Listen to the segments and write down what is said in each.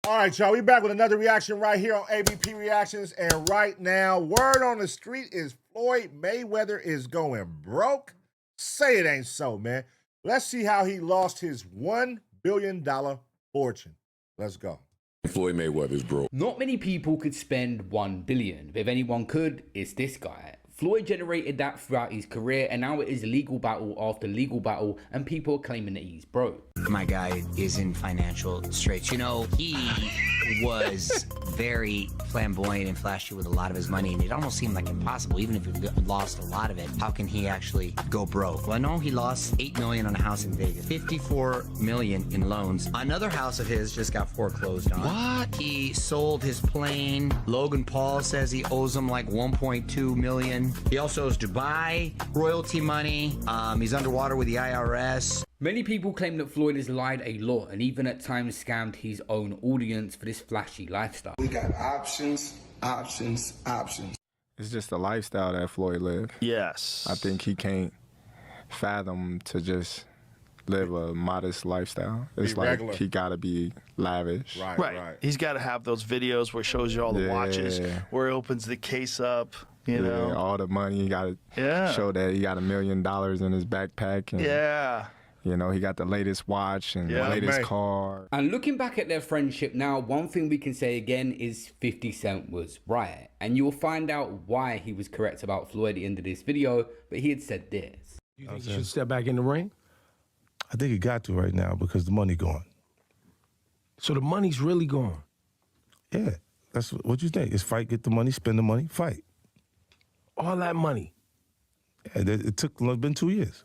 All right, y'all, we back with another reaction right here on ABP Reactions. And right now, word on the street is Floyd Mayweather is going broke. Say it ain't so, man. Let's see how he lost his $1 billion fortune. Let's go. Floyd Mayweather's broke. Not many people could spend $1 billion, but if anyone could, it's this guy. Floyd generated that throughout his career, and now it is legal battle after legal battle, and people are claiming that he's broke. My guy is in financial straits. You know, he was very flamboyant and flashy with a lot of his money, and it almost seemed like impossible, even if he lost a lot of it. How can he actually go broke? Well, I know he lost $8 million on a house in Vegas, $54 million in loans. Another house of his just got foreclosed on. What? He sold his plane. Logan Paul says he owes him like $1.2 million. He also owes Dubai royalty money. He's underwater with the IRS. Many people claim that Floyd has lied a lot and even at times scammed his own audience for this flashy lifestyle. We got options, options, options. It's just the lifestyle that Floyd lived. Yes. I think he can't fathom to just live a modest lifestyle. It's like regular. He gotta be lavish. Right. He's got to have those videos where he shows you all the watches, where he opens the case up, you know. All the money. He gotta show that he got $1 million in his backpack. And, you know, he got the latest watch and the latest car. And looking back at their friendship now, one thing we can say again is 50 Cent was right. And you will find out why he was correct about Floyd at the end of this video, but he had said this. You think he should step back in the ring? I think he got to right now because the money gone. So the money's really gone? Yeah, that's what you think. It's fight, get the money, spend the money, fight. All that money? Yeah, it's been 2 years.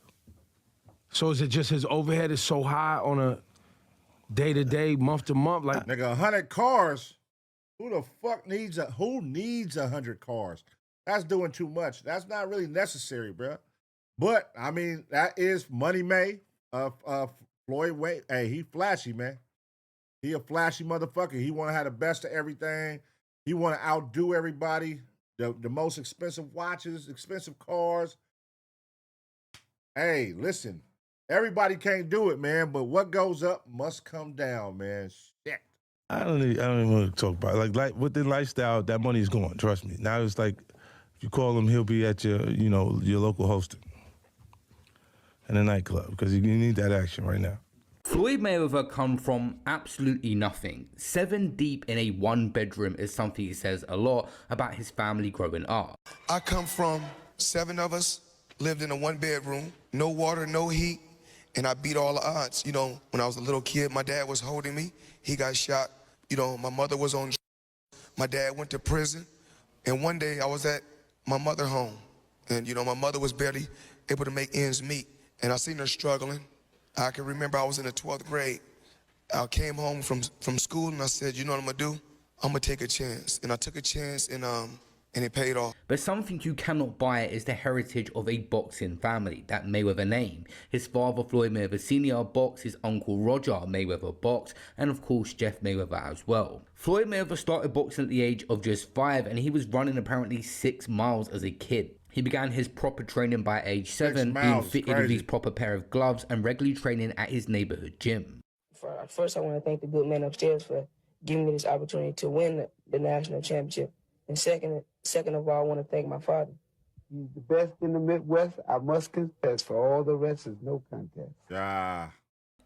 So is it just his overhead is so high on a day-to-day, month-to-month? Like, nigga, 100 cars? Who the fuck needs who needs 100 cars? That's doing too much. That's not really necessary, bro. But, I mean, that is money made. Floyd Way. Hey, he flashy, man. He a flashy motherfucker. He want to have the best of everything. He want to outdo everybody. The most expensive watches, expensive cars. Hey, listen. Everybody can't do it, man, but what goes up must come down, man. Shit. I don't even want to talk about it. Like with the lifestyle, that money's gone. Trust me. Now it's like, if you call him, he'll be at your, your local hosting in a nightclub because you need that action right now. Floyd Mayweather come from absolutely nothing. 7 deep in a 1-bedroom is something he says a lot about his family growing up. I come from 7 of us, lived in a 1-bedroom, no water, no heat, and I beat all the odds. You know, when I was a little kid, my dad was holding me. He got shot. You know, my mother was on. My dad went to prison. And one day I was at my mother's home. And, my mother was barely able to make ends meet. And I seen her struggling. I can remember I was in the 12th grade. I came home from school and I said, you know what I'm gonna do? I'm gonna take a chance. And I took a chance and it paid off. But something you cannot buy is the heritage of a boxing family, that Mayweather name. His father, Floyd Mayweather Sr. boxed, his uncle Roger Mayweather boxed, and of course Jeff Mayweather as well. Floyd Mayweather started boxing at the age of just 5, and he was running apparently 6 miles as a kid. He began his proper training by age 7, being fitted with his proper pair of gloves and regularly training at his neighborhood gym. First, I want to thank the good man upstairs for giving me this opportunity to win the national championship. And second of all, I want to thank my father. He's the best in the Midwest, I must confess. For all the rest is no contest.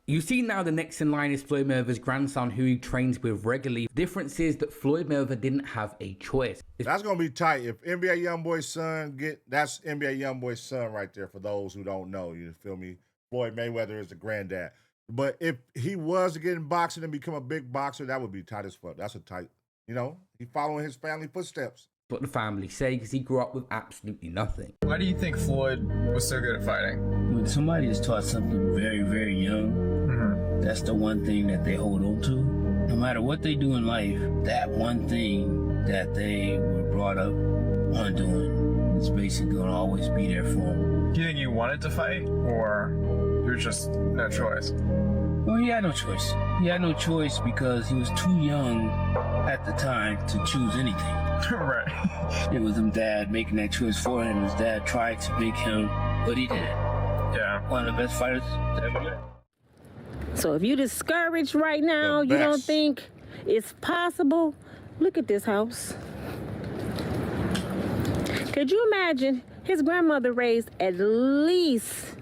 You see now the next in line is Floyd Mayweather's grandson, who he trains with regularly. The difference is that Floyd Mayweather didn't have a choice. That's going to be tight. If NBA Youngboy's son that's NBA Youngboy's son right there, for those who don't know. You feel me? Floyd Mayweather is the granddad. But if he was to get in boxing and become a big boxer, that would be tight as fuck. That's a tight, he following his family footsteps. What the family say, because he grew up with absolutely nothing. Why do you think Floyd was so good at fighting? When somebody is taught something very, very young, that's the one thing that they hold on to. No matter what they do in life, that one thing that they were brought up on doing is basically going to always be there for them. Do you think you wanted to fight, or there's just no choice? Well, he had no choice. He had no choice because he was too young at the time to choose anything. Right. It was his dad making that choice for him. His dad tried to make him what he did. Yeah. One of the best fighters ever lived. So if you're discouraged right now, you don't think it's possible. Look at this house. Could you imagine his grandmother raised at least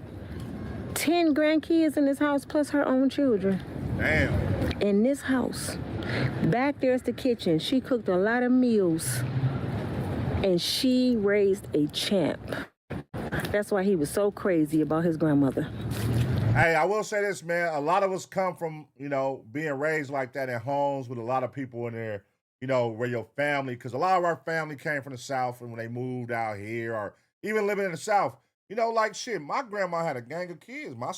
10 grandkids in this house plus her own children? Damn. In this house. Back there's the kitchen. She cooked a lot of meals. And she raised a champ. That's why he was so crazy about his grandmother. Hey, I will say this, man. A lot of us come from, being raised like that in homes with a lot of people in there, where your family, because a lot of our family came from the South and when they moved out here or even living in the South, like shit, my grandma had a gang of kids. My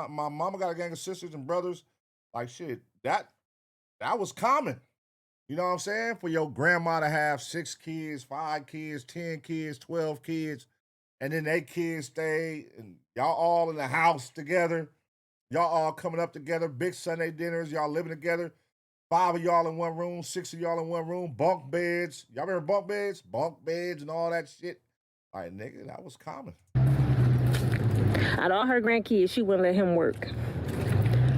mama got a gang of sisters and brothers. Like shit, that was common. You know what I'm saying? For your grandma to have 6 kids, 5 kids, 10 kids, 12 kids, and then 8 kids stay, and y'all all in the house together. Y'all all coming up together, big Sunday dinners, y'all living together. 5 of y'all in one room, 6 of y'all in one room, bunk beds. Y'all remember bunk beds? Bunk beds and all that shit. Like, nigga, that was common. Out of all her grandkids, she wouldn't let him work.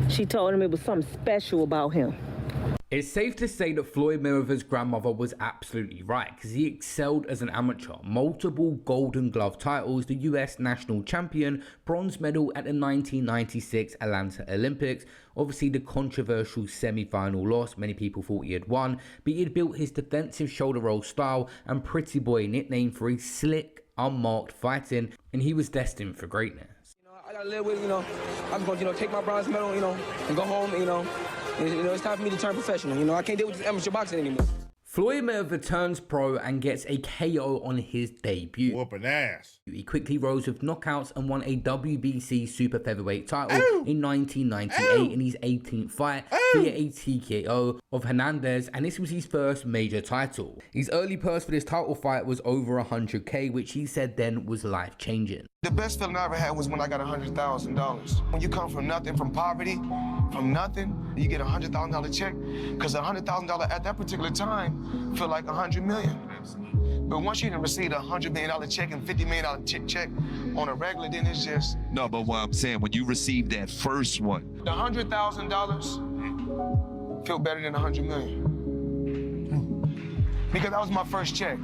She told him it was something special about him. It's safe to say that Floyd Mayweather's grandmother was absolutely right, because he excelled as an amateur. Multiple Golden Glove titles, the US national champion, bronze medal at the 1996 Atlanta Olympics, obviously the controversial semi-final loss, many people thought he had won, but he had built his defensive shoulder roll style and Pretty Boy nickname for his slick, unmarked fighting, and he was destined for greatness. I gotta live with, I'm going to, take my bronze medal, and go home, it's time for me to turn professional. I can't deal with this amateur boxing anymore. Floyd Mayweather turns pro and gets a KO on his debut. Whooping ass. He quickly rose with knockouts and won a WBC super featherweight title in 1998 in his 18th fight via a TKO of Hernandez, and this was his first major title. His early purse for this title fight was over 100K, which he said then was life-changing. The best feeling I ever had was when I got $100,000. When you come from nothing, from poverty, from nothing, you get a $100,000 check, because $100,000 at that particular time felt like $100 million. But once you receive a $100 million check and $50 million check on a regular, then it's just... No, but what I'm saying, when you received that first one... The $100,000 felt better than $100 million. Because that was my first check.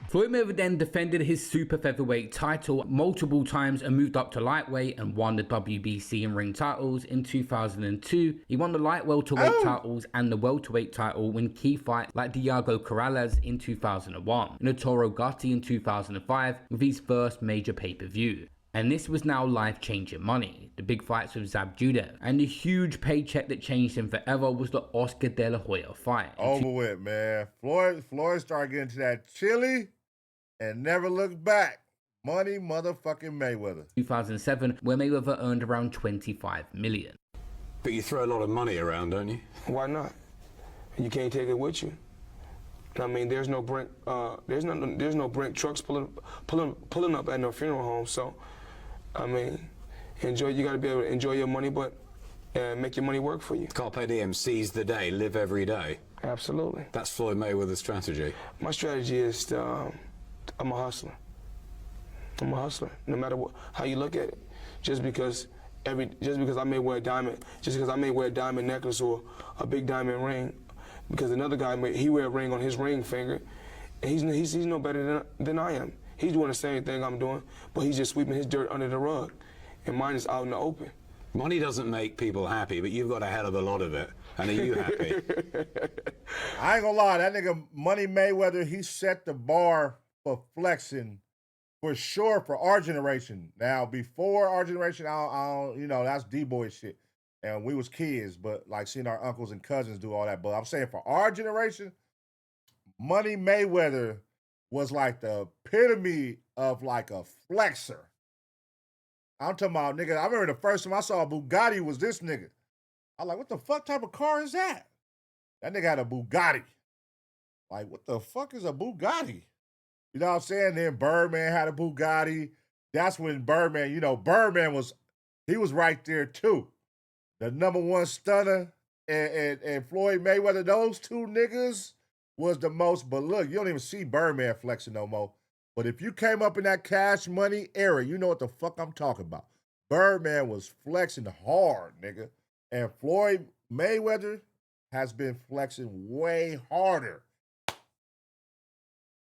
Floyd Mayweather then defended his super featherweight title multiple times and moved up to lightweight and won the WBC and ring titles in 2002. He won the light welterweight titles and the welterweight title in key fights like Diego Corrales in 2001 and Toro Gotti in 2005 with his first major pay-per-view. And this was now life-changing money. The big fights with Zab Judah. And the huge paycheck that changed him forever was the Oscar De La Hoya fight. Over with, man. Floyd started getting to that chili and never looked back. Money motherfucking Mayweather. 2007, where Mayweather earned around $25 million. But you throw a lot of money around, don't you? Why not? You can't take it with you. I mean, there's no Brent trucks pulling up at no funeral home. So, I mean, you got to be able to enjoy your money, but make your money work for you. Carpe diem, seize the day, live every day. Absolutely. That's Floyd Mayweather's strategy. My strategy is I'm a hustler. I'm a hustler, no matter how you look at it. Just because I may wear a diamond, necklace or a big diamond ring, because another guy he wear a ring on his ring finger, and he's no better than I am. He's doing the same thing I'm doing, but he's just sweeping his dirt under the rug, and mine is out in the open. Money doesn't make people happy, but you've got a hell of a lot of it. And are you happy? I ain't gonna lie, that nigga Money Mayweather, he set the bar for flexing for sure for our generation. Now, before our generation, I don't, that's D-boy shit. And we was kids, but like seeing our uncles and cousins do all that. But I'm saying for our generation, Money Mayweather was like the epitome of like a flexer. I'm talking about, nigga, I remember the first time I saw a Bugatti was this nigga. I was like, what the fuck type of car is that? That nigga had a Bugatti. Like, what the fuck is a Bugatti? You know what I'm saying? Then Birdman had a Bugatti. That's when Birdman, Birdman was right there too. The #1 stunner and Floyd Mayweather, those two niggas was the most. But look, you don't even see Birdman flexing no more. But if you came up in that Cash Money era, you know what the fuck I'm talking about. Birdman was flexing hard, nigga. And Floyd Mayweather has been flexing way harder.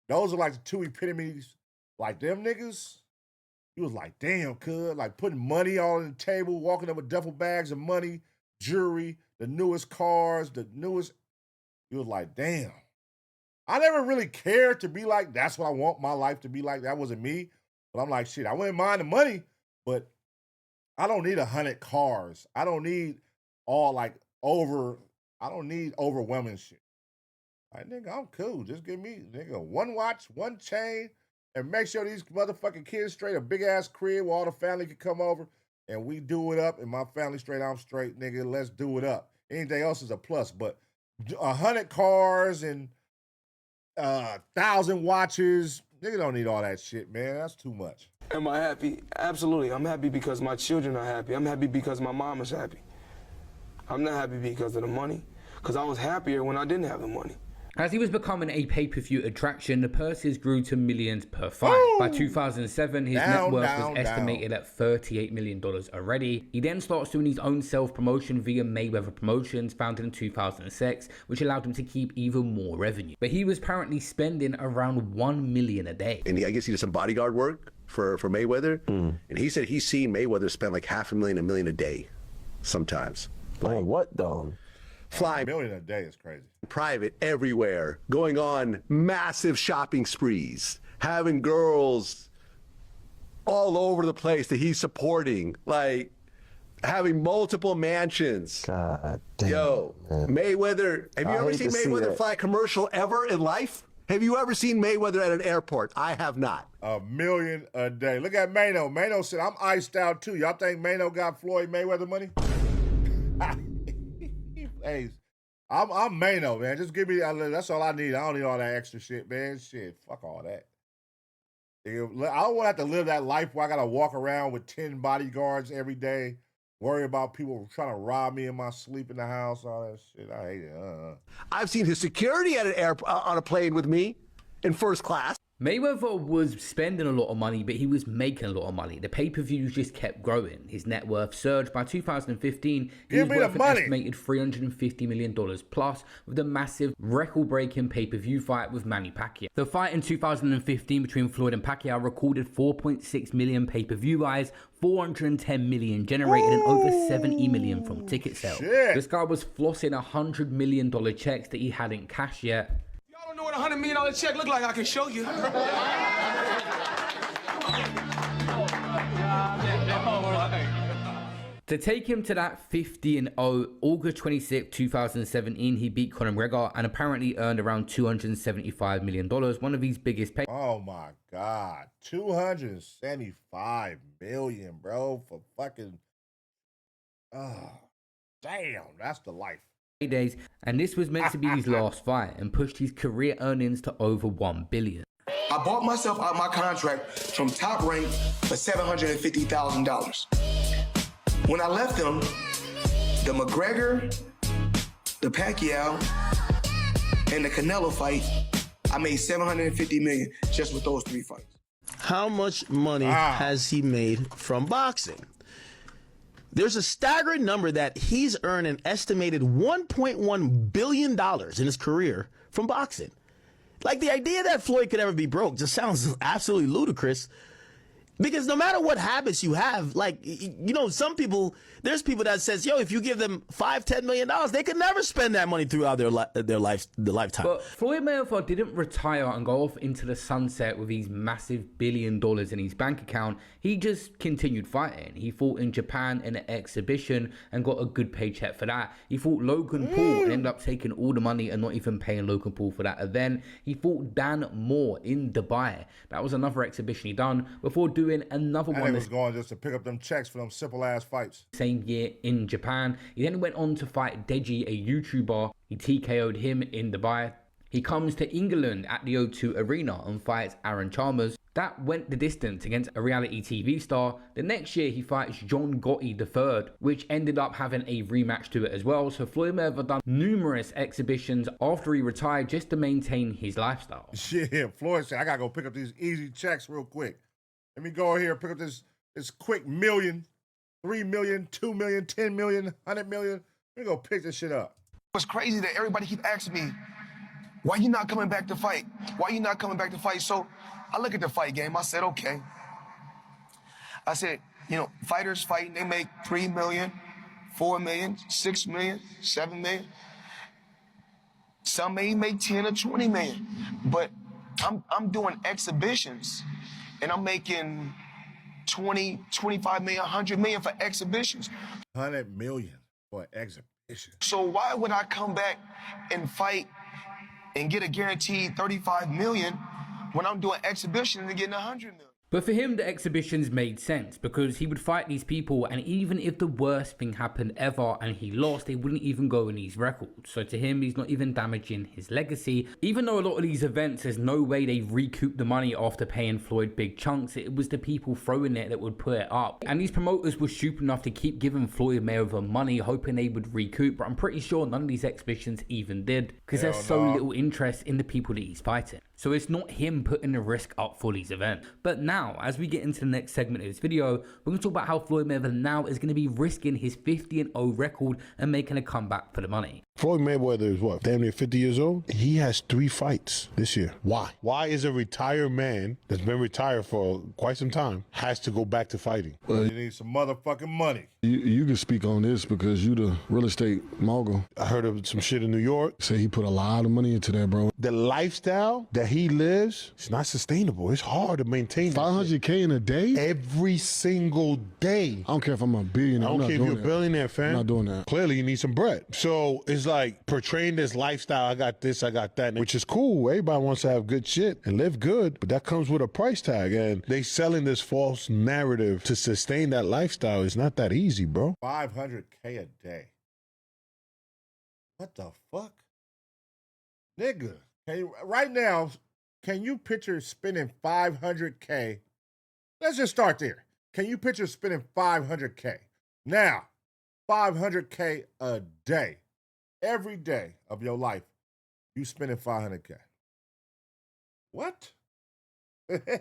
Those are like the two epitomes. Like them niggas, he was like, damn, cuz, like putting money on the table, walking up with duffel bags of money, jewelry, the newest cars, the newest. He was like, damn. I never really cared to be like, that's what I want my life to be like. That wasn't me. But I'm like, shit, I wouldn't mind the money, but I don't need 100 cars. I don't need I don't need overwhelming shit. Like, nigga, I'm cool. Just give me, nigga, one watch, one chain, and make sure these motherfucking kids straight, a big-ass crib where all the family can come over, and we do it up, and my family straight, I'm straight, nigga, let's do it up. Anything else is a plus, but 100 cars and 1,000 watches, nigga don't need all that shit, man. That's too much. Am I happy? Absolutely. I'm happy because my children are happy. I'm happy because my mom is happy. I'm not happy because of the money, because I was happier when I didn't have the money. As he was becoming a pay-per-view attraction, the purses grew to millions per fight. Woo! By 2007, his net worth was estimated at $38 million already. He then starts doing his own self-promotion via Mayweather Promotions, founded in 2006, which allowed him to keep even more revenue. But he was apparently spending around $1 million a day. And I guess he did some bodyguard work for Mayweather. And he said he's seen Mayweather spend like $500,000, $1 million a day sometimes. Like what though? Flying $1 million a day is crazy. Private everywhere, going on massive shopping sprees, having girls all over the place that he's supporting, like having multiple mansions. God damn. Yo, man. Mayweather, have you ever seen Mayweather fly a commercial ever in life? Have you ever seen Mayweather at an airport? I have not. $1 million a day. Look at Mano. Mano said, I'm iced out too. Y'all think Mano got Floyd Mayweather money? Hey, I'm Mano, man. Just give me, that's all I need. I don't need all that extra shit, man. Shit, fuck all that. I don't want to have to live that life where I got to walk around with 10 bodyguards every day, worry about people trying to rob me in my sleep in the house, all that shit. I hate it. I've seen his security at an on a plane with me in first class. Mayweather was spending a lot of money, but he was making a lot of money. The pay-per-views just kept growing. His net worth surged. By 2015, he was worth an estimated $350 million plus, with a massive record-breaking pay-per-view fight with Manny Pacquiao. The fight in 2015 between Floyd and Pacquiao recorded 4.6 million pay-per-view eyes, 410 million generated, and over 70 million from ticket sales. Shit. This guy was flossing $100 million checks that he hadn't cashed yet. I don't know what a $100 million check look like. I can show you. To take him to that 50-0, August 26, 2017, he beat Conor McGregor and apparently earned around $275 million, one of his biggest pay. Oh my God, $275 million, bro, for fucking. Oh, damn, that's the life. Days, and this was meant to be his last fight and pushed his career earnings to over $1 billion. I bought myself out my contract from Top Rank for $750,000. When I left them, the McGregor, the Pacquiao, and the Canelo fight, I made $750 million just with those 3 fights. How much money has he made from boxing? There's a staggering number that he's earned an estimated $1.1 billion in his career from boxing. Like, the idea that Floyd could ever be broke just sounds absolutely ludicrous. Because no matter what habits you have, like, you know, there's people that says, yo, if you give them $5-10 million, they could never spend that money throughout their lifetime. But Floyd Mayweather didn't retire and go off into the sunset with his massive $1 billion in his bank account. He just continued fighting. He fought in Japan in an exhibition and got a good paycheck for that. He fought Logan Paul and ended up taking all the money and not even paying Logan Paul for that event. He fought Dan Moore in Dubai. That was another exhibition he done before doing another one. He was going just to pick up them checks for them simple ass fights. Same year in Japan. He then went on to fight Deji, a YouTuber. He TKO'd him in Dubai. He comes to England at the O2 Arena and fights Aaron Chalmers. That went the distance against a reality TV star. The next year he fights John Gotti III, which ended up having a rematch to it as well. So Floyd Mayweather done numerous exhibitions after he retired just to maintain his lifestyle. Shit, Floyd said, I gotta go pick up these easy checks real quick. Let me go here and pick up this quick $1 million, $3 million, $2 million, $10 million, $100 million. Let me go pick this shit up. It's crazy that everybody keep asking me, why you not coming back to fight? Why you not coming back to fight? So I look at the fight game. I said, okay. I said, you know, fighters fighting, they make $3 million, $4 million, $6 million, $7 million. Some may make 10 or 20 million. But I'm doing exhibitions and I'm making 20, 25 million, 100 million for exhibitions. 100 million for exhibition. So why would I come back and fight and get a guaranteed 35 million when I'm doing exhibitions and getting 100 million? But for him, the exhibitions made sense because he would fight these people, and even if the worst thing happened ever and he lost, they wouldn't even go in his records. So to him, he's not even damaging his legacy. Even though a lot of these events, there's no way they recoup the money after paying Floyd big chunks. It was the people throwing it that would put it up. And these promoters were stupid enough to keep giving Floyd Mayweather money, hoping they would recoup. But I'm pretty sure none of these exhibitions even did because there's so little interest in the people that he's fighting. So it's not him putting the risk up for these events. But now, as we get into the next segment of this video, we're going to talk about how Floyd Mayweather now is going to be risking his 50-0 record and making a comeback for the money. Floyd Mayweather is what, damn near 50 years old? He has 3 fights this year. Why? Why is a retired man that's been retired for quite some time has to go back to fighting? You need some motherfucking money. You can speak on this because you the real estate mogul. I heard of some shit in New York. Say he put a lot of money into that, bro. The lifestyle that he lives, it's not sustainable. It's hard to maintain. 500K in a day? Every single day. I don't care if I'm a billionaire. I don't care if you're a billionaire, fam. I'm not doing that. Clearly, you need some bread. So it's like portraying this lifestyle. I got this, I got that, which is cool. Everybody wants to have good shit and live good, but that comes with a price tag. And they selling this false narrative to sustain that lifestyle. It's not that easy, bro. 500K a day. What the fuck? Nigga, right now, can you picture spending 500K? Let's just start there. Can you picture spending 500K? Now, 500K a day. Every day of your life, you spending 500K. What?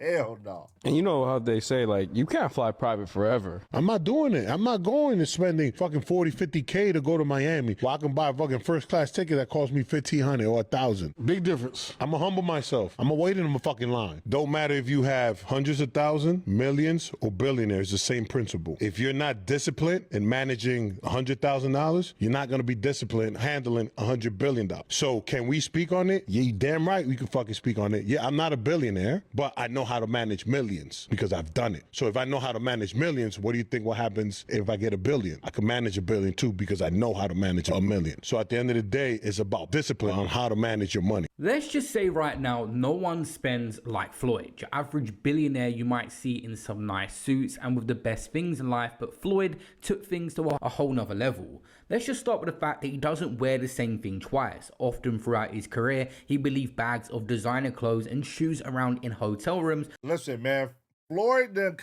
Hell no. And you know how they say, like, you can't fly private forever. I'm not doing it. I'm not going to spending fucking 40, 50K to go to Miami while I can buy a fucking first class ticket that costs me $1,500 or $1,000. Big difference. I'm gonna humble myself. I'm gonna wait in a fucking line. Don't matter if you have hundreds of thousands, millions, or billionaires, the same principle. If you're not disciplined in managing $100,000, you're not gonna be disciplined handling $100 billion. So can we speak on it? Yeah, you damn right we can fucking speak on it. Yeah, I'm not a billionaire, but I know how to manage millions because I've done it. So if I know how to manage millions, what do you think what happens if I get $1 billion? I can manage $1 billion too because I know how to manage $1 million. So at the end of the day, it's about discipline on how to manage your money. Let's just say right now, no one spends like Floyd. Your average billionaire you might see in some nice suits and with the best things in life, but Floyd took things to a whole nother level. Let's just start with the fact that he doesn't wear the same thing twice. Often throughout his career, he would leave bags of designer clothes and shoes around in hotel rooms. Listen, man, Floyd then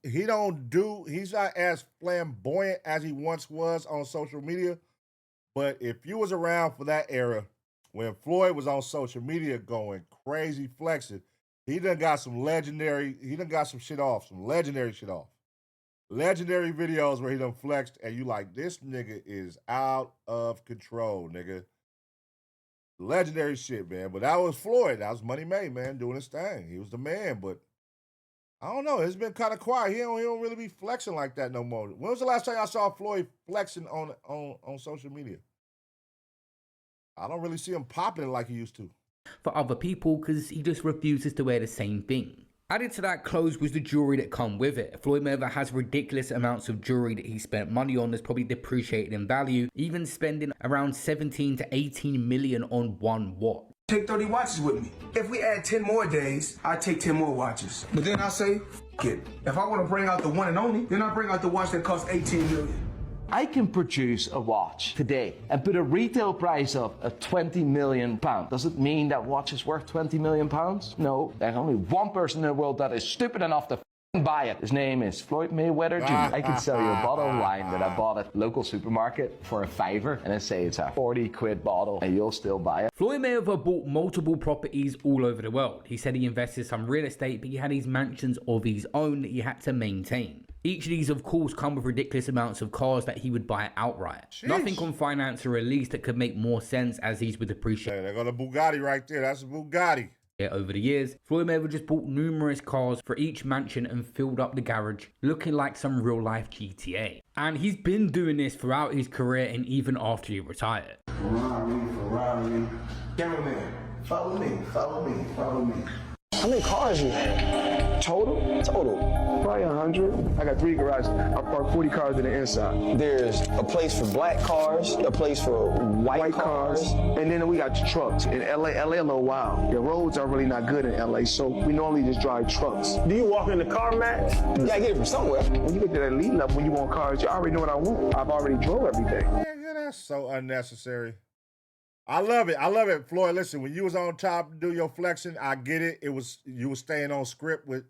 he's not as flamboyant as he once was on social media. But if you was around for that era, when Floyd was on social media going crazy flexing, he done got some legendary shit off. Legendary videos where he done flexed and you like, this nigga is out of control, nigga. Legendary shit, man. But that was Floyd. That was Money May, man, doing his thing. He was the man, but I don't know. It's been kind of quiet. He don't really be flexing like that no more. When was the last time I saw Floyd flexing on social media? I don't really see him popping like he used to. For other people, because he just refuses to wear the same thing. Added to that, clothes was the jewelry that come with it. Floyd Mayweather has ridiculous amounts of jewelry that he spent money on that's probably depreciated in value, even spending around 17 to 18 million on one watch. Take 30 watches with me. If we add 10 more days, I take 10 more watches. But then I say, f it. If I want to bring out the one and only, then I bring out the watch that costs 18 million. I can produce a watch today and put a retail price of £20 million. Does it mean that watch is worth £20 million? No, there's only one person in the world that is stupid enough to buy it. His name is Floyd Mayweather Jr. I can sell you a bottle of wine that I bought at local supermarket for $5 and I say it's a 40 quid bottle and you'll still buy it. Floyd Mayweather bought multiple properties all over the world. He said he invested some real estate, but he had his mansions of his own that he had to maintain. Each of these, of course, come with ridiculous amounts of cars that he would buy outright. Sheesh. Nothing on finance or release that could make more sense, as these would appreciate. Hey, there go the Bugatti right there. That's a Bugatti. Over the years, Floyd Mayweather just bought numerous cars for each mansion and filled up the garage, looking like some real-life GTA. And he's been doing this throughout his career and even after he retired. Ferrari. Cameraman, follow me, follow me, follow me. How many cars you have? Total? Probably 100. I got 3 garages. I parked 40 cars in the inside. There's a place for black cars, a place for white cars. And then we got trucks. In LA a little wild. The roads are really not good in LA, so we normally just drive trucks. Do you walk in the car, Max? You gotta get it from somewhere. When you get to that elite level, when you want cars, you already know what I want. I've already drove everything. Yeah, that's so unnecessary. I love it. I love it, Floyd. Listen, when you was on top to do your flexing, I get it. You was staying on script with,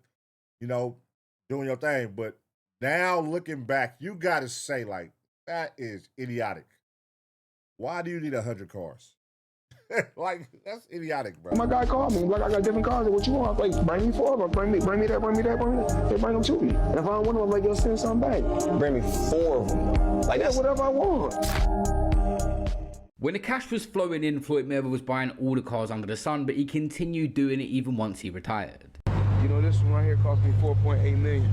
doing your thing. But now looking back, you got to say, like, that is idiotic. Why do you need 100 cars? Like, that's idiotic, bro. My guy called me. Like, I got different cars. What you want? Like, bring me 4 of them. Bring me that, bring me that. They bring them to me. And if I don't want them, I'm like, yo, send something back. Bring me 4 of them. Like, that's whatever I want. When the cash was flowing in, Floyd Mayweather was buying all the cars under the sun, but he continued doing it even once he retired. This one right here cost me $4.8 million.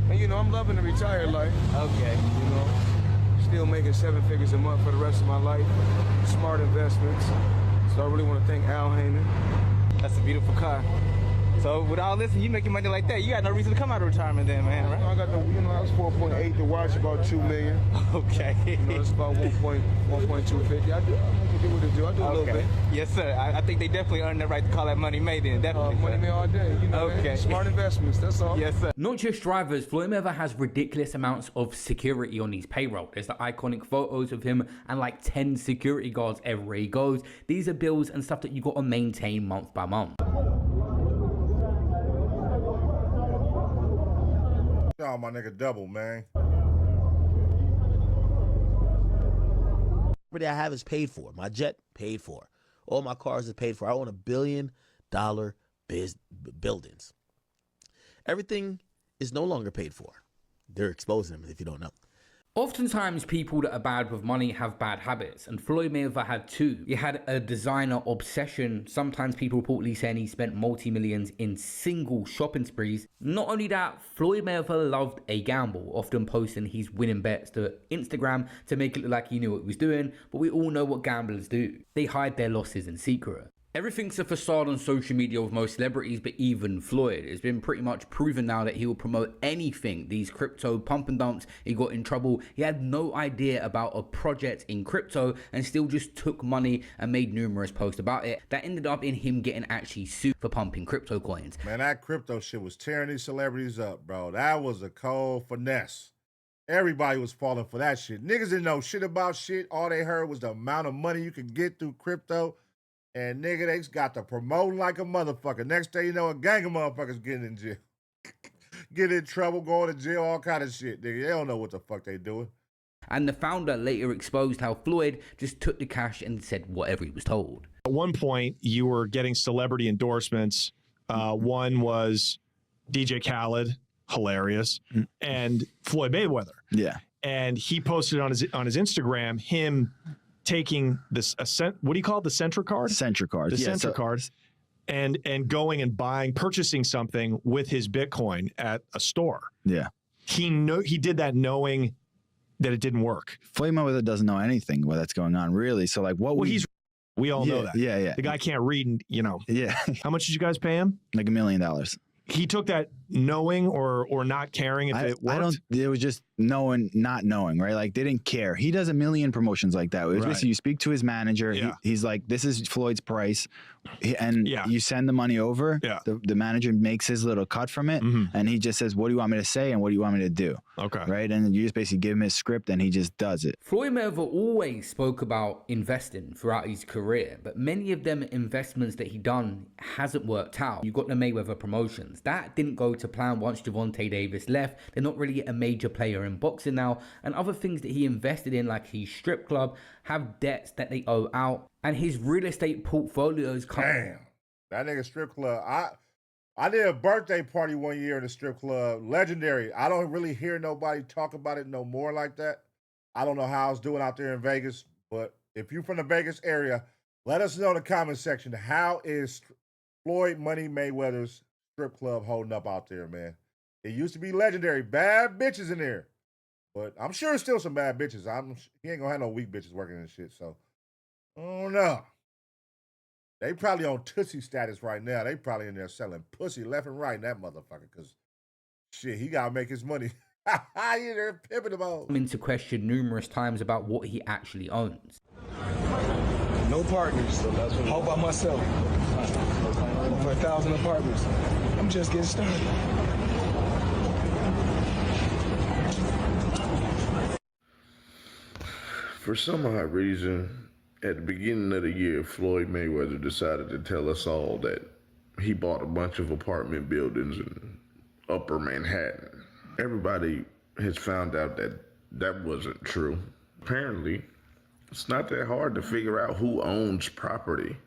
And I'm loving the retired life. Okay. Still making 7 figures a month for the rest of my life. Smart investments. So I really want to thank Al Heyman. That's a beautiful car. So with all this, and you making money like that, you got no reason to come out of retirement then, man, right? I got I was 4.8. The watch about $2 million. Okay. It's about 1.250. I do what I do. I do a little bit. Yes, sir. I think they definitely earned the right to call that money made then, definitely. Money made all day. Okay. Man. Smart investments. That's all. Yes, sir. Not just drivers, Floyd Mayweather has ridiculous amounts of security on his payroll. There's the iconic photos of him and like 10 security guards everywhere he goes. These are bills and stuff that you got to maintain month by month. Oh, my nigga double, man. Everything I have is paid for. My jet, paid for. All my cars is paid for. I own $1 billion buildings. Everything is no longer paid for. They're exposing them if you don't know. Oftentimes, people that are bad with money have bad habits, and Floyd Mayweather had 2. He had a designer obsession. Sometimes people reportedly saying he spent multi-millions in single shopping sprees. Not only that, Floyd Mayweather loved a gamble, often posting his winning bets to Instagram to make it look like he knew what he was doing, but we all know what gamblers do. They hide their losses in secret. Everything's a facade on social media with most celebrities, but even Floyd. It's been pretty much proven now that he will promote anything. These crypto pump and dumps, he got in trouble. He had no idea about a project in crypto and still just took money and made numerous posts about it. That ended up in him getting actually sued for pumping crypto coins. Man, that crypto shit was tearing these celebrities up, bro. That was a cold finesse. Everybody was falling for that shit. Niggas didn't know shit about shit. All they heard was the amount of money you could get through crypto. And nigga, they got to promote like a motherfucker. Next day, you know, a gang of motherfuckers getting in jail. Get in trouble, going to jail, all kind of shit, nigga. They don't know what the fuck they doing. And the founder later exposed how Floyd just took the cash and said whatever he was told. At one point, you were getting celebrity endorsements. One was DJ Khaled, hilarious, and Floyd Mayweather. Yeah. And he posted on his Instagram him taking this what do you call it? The Centra card? Centra card. The Centra cards. And going and purchasing something with his Bitcoin at a store. Yeah. He did that knowing that it didn't work. Floyd Mayweather doesn't know anything what that's going on, really. So like we all know that. Yeah. The guy can't read, Yeah. How much did you guys pay him? Like $1 million. He took that knowing or not caring if it worked? It was just knowing, not knowing, right? Like they didn't care. He does a million promotions like that. It was basically you speak to his manager. Yeah. He's like, this is Floyd's price. And you send the money over. Yeah. The manager makes his little cut from it. And he just says, what do you want me to say? And what do you want me to do? Okay. Right. And then you just basically give him his script and he just does it. Floyd Mayweather always spoke about investing throughout his career, but many of them investments that he done hasn't worked out. You got the Mayweather promotions. That didn't go to plan once Gervonta Davis left. They're not really a major player in boxing now. And other things that he invested in, like his strip club, have debts that they owe out. And his real estate portfolios Damn. That nigga strip club. I did a birthday party one year in a strip club. Legendary. I don't really hear nobody talk about it no more like that. I don't know how it's doing out there in Vegas, but if you're from the Vegas area, let us know in the comment section, how is Floyd Money Mayweather's strip club holding up out there, man? It used to be legendary. Bad bitches in there. But I'm sure there's still some bad bitches. He ain't gonna have no weak bitches working in shit, so I don't know. They probably on Tootsie status right now. They probably in there selling pussy left and right in that motherfucker, because shit, he gotta make his money. He in there pimping them all. Come into question numerous times about what he actually owns. No partners. All by myself. Over 1,000 apartments. I'm just getting started. For some odd reason, at the beginning of the year, Floyd Mayweather decided to tell us all that he bought a bunch of apartment buildings in Upper Manhattan. Everybody has found out that that wasn't true. Apparently, it's not that hard to figure out who owns property.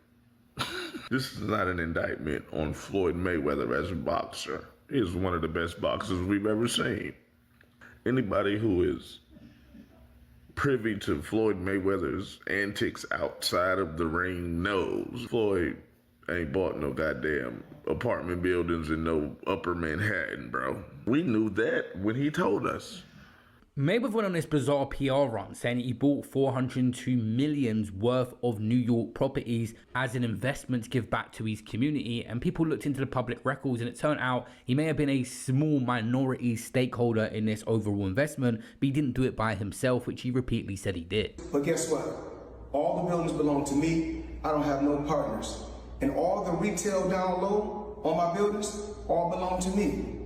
This is not an indictment on Floyd Mayweather as a boxer. He is one of the best boxers we've ever seen. Anybody who is privy to Floyd Mayweather's antics outside of the ring knows Floyd ain't bought no goddamn apartment buildings in no Upper Manhattan, bro. We knew that when he told us. Mayweather went on this bizarre PR run saying he bought $402 million worth of New York properties as an investment to give back to his community, and people looked into the public records and it turned out he may have been a small minority stakeholder in this overall investment, but he didn't do it by himself, which he repeatedly said he did. But guess what? All the buildings belong to me. I don't have no partners. And all the retail down low on my buildings all belong to me.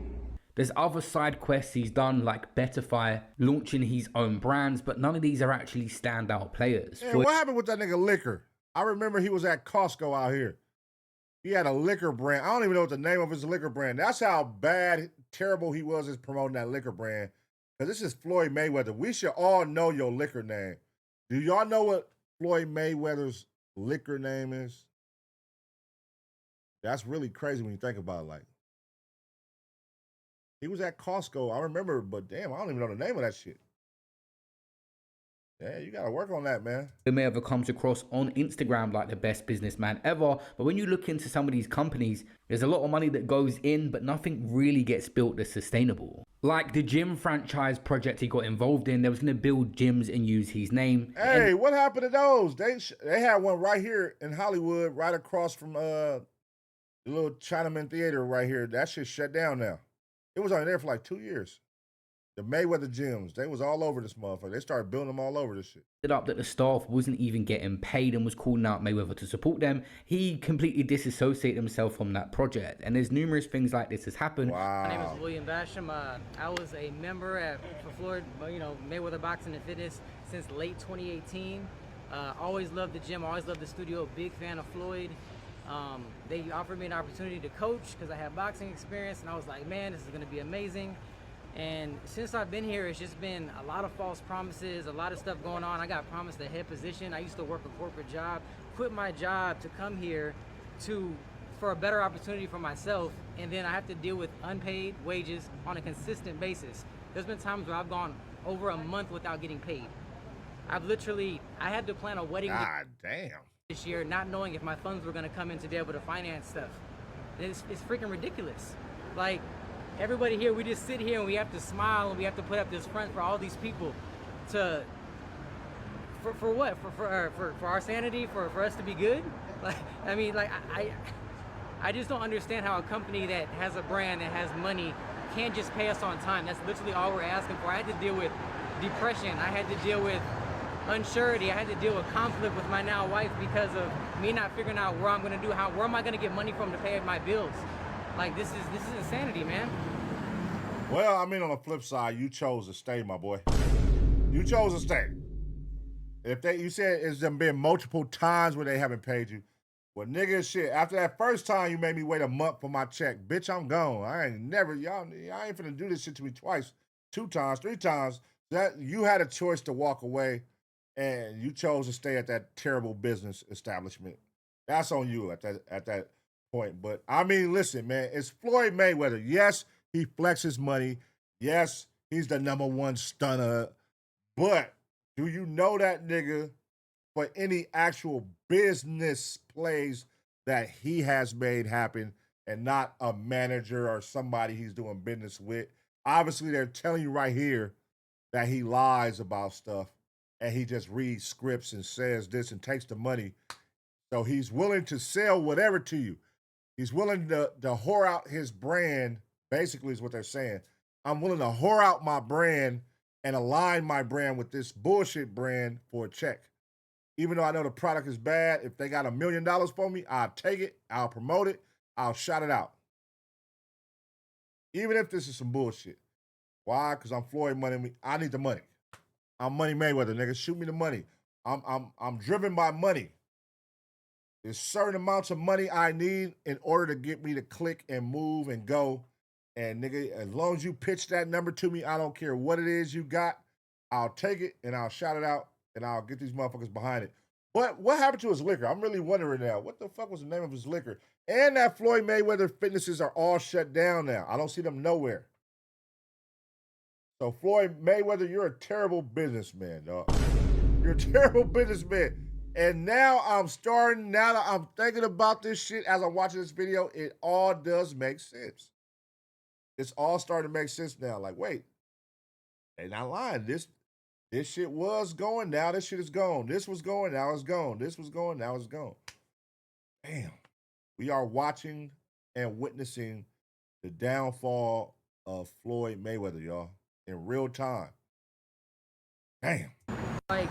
There's other side quests he's done, like Betterfy, launching his own brands, but none of these are actually standout players. Man, what happened with that nigga Liquor? I remember he was at Costco out here. He had a liquor brand. I don't even know what the name of his liquor brand. That's how bad, terrible he was at promoting that liquor brand. Because this is Floyd Mayweather. We should all know your liquor name. Do y'all know what Floyd Mayweather's liquor name is? That's really crazy when you think about it. Like, he was at Costco, I remember, but damn, I don't even know the name of that shit. Yeah, you gotta work on that, man. Mayweather comes across on Instagram like the best businessman ever, but when you look into some of these companies, there's a lot of money that goes in, but nothing really gets built that's sustainable. Like the gym franchise project he got involved in, they was gonna build gyms and use his name. Hey, what happened to those? They had one right here in Hollywood, right across from the little Chinaman Theater right here. That shit shut down now. It was only there for like 2 years. The Mayweather gyms, they was all over this motherfucker. They started building them all over this shit. Up that the staff wasn't even getting paid and was calling out Mayweather to support them. He completely disassociated himself from that project. And there's numerous things like this has happened. Wow. My name is William Basham. I was a member for Floyd, Mayweather Boxing and Fitness since late 2018. Always loved the gym, always loved the studio. Big fan of Floyd. They offered me an opportunity to coach because I have boxing experience, and I was like, man, this is going to be amazing. And since I've been here, it's just been a lot of false promises, a lot of stuff going on. I got promised a head position. I used to work a corporate job, quit my job to come here for a better opportunity for myself, and then I have to deal with unpaid wages on a consistent basis. There's been times where I've gone over a month without getting paid. I had to plan a wedding. God damn. This year, not knowing if my funds were going to come in to be able to finance stuff. It's freaking ridiculous. Like, everybody here, we just sit here and we have to smile and we have to put up this front for all these people for what? For our sanity, for us to be good? Like, I mean, like, I just don't understand how a company that has a brand, that has money, can't just pay us on time. That's literally all we're asking for. I had to deal with depression. I had to deal with unsurety. I had to deal with conflict with my now wife because of me not figuring out where I'm going to do, where am I going to get money from to pay my bills? Like, this is insanity, man. Well, I mean, on the flip side, you chose to stay, my boy. You chose to stay. You said it's been multiple times where they haven't paid you. Well, nigga, shit, after that first time you made me wait a month for my check, bitch, I'm gone. I ain't finna do this shit to me twice, 2 times, 3 times. That you had a choice to walk away, and you chose to stay at that terrible business establishment. That's on you at that point. But I mean, listen, man, it's Floyd Mayweather. Yes, he flexes money. Yes, he's the #1 stunner. But do you know that nigga for any actual business plays that he has made happen and not a manager or somebody he's doing business with? Obviously, they're telling you right here that he lies about stuff and he just reads scripts and says this and takes the money. So he's willing to sell whatever to you. He's willing to whore out his brand, basically is what they're saying. I'm willing to whore out my brand and align my brand with this bullshit brand for a check. Even though I know the product is bad, if they got $1 million for me, I'll take it, I'll promote it, I'll shout it out. Even if this is some bullshit. Why? Because I'm Floyd Money. I need the money. I'm Money Mayweather, nigga. Shoot me the money. I'm driven by money. There's certain amounts of money I need in order to get me to click and move and go. And nigga, as long as you pitch that number to me, I don't care what it is you got. I'll take it and I'll shout it out and I'll get these motherfuckers behind it. But what happened to his liquor? I'm really wondering now. What the fuck was the name of his liquor? And that Floyd Mayweather fitnesses are all shut down now. I don't see them nowhere. So Floyd Mayweather, you're a terrible businessman, dog. You're a terrible businessman. And now now that I'm thinking about this shit as I'm watching this video, it all does make sense. It's all starting to make sense now. Like, wait, they're not lying. This shit was going, now this shit is gone. This was going, now it's gone. This was going, now it's gone. Damn. We are watching and witnessing the downfall of Floyd Mayweather, y'all, in real time. Damn. Like,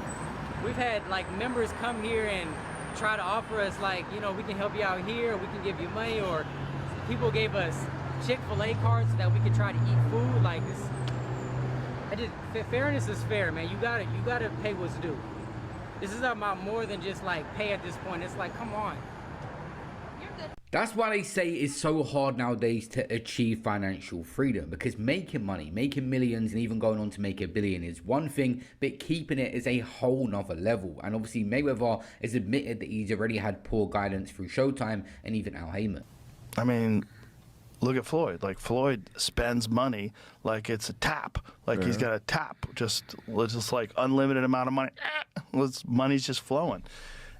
we've had like members come here and try to offer us like, you know, we can help you out here, we can give you money, or people gave us Chick-fil-A cards so that we could try to eat food. Like this, fairness is fair, man. You gotta pay what's due. This is about more than just like pay at this point. It's like, come on. That's why they say it's so hard nowadays to achieve financial freedom, because making money, making millions, and even going on to make $1 billion is one thing, but keeping it is a whole nother level. And obviously Mayweather has admitted that he's already had poor guidance through Showtime and even Al Heyman. I mean, look at Floyd. Like, Floyd spends money like it's a tap. Like, he's got a tap, just like unlimited amount of money. Money's just flowing.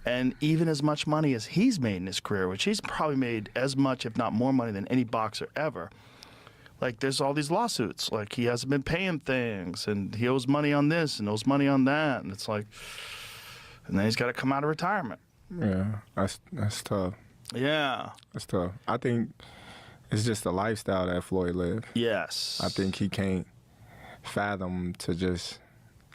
And even as much money as he's made in his career, which he's probably made as much, if not more money than any boxer ever, like, there's all these lawsuits. Like, he hasn't been paying things, and he owes money on this and owes money on that. And it's like, and then he's got to come out of retirement. Yeah, that's tough. Yeah. That's tough. I think it's just the lifestyle that Floyd lived. Yes. I think he can't fathom to just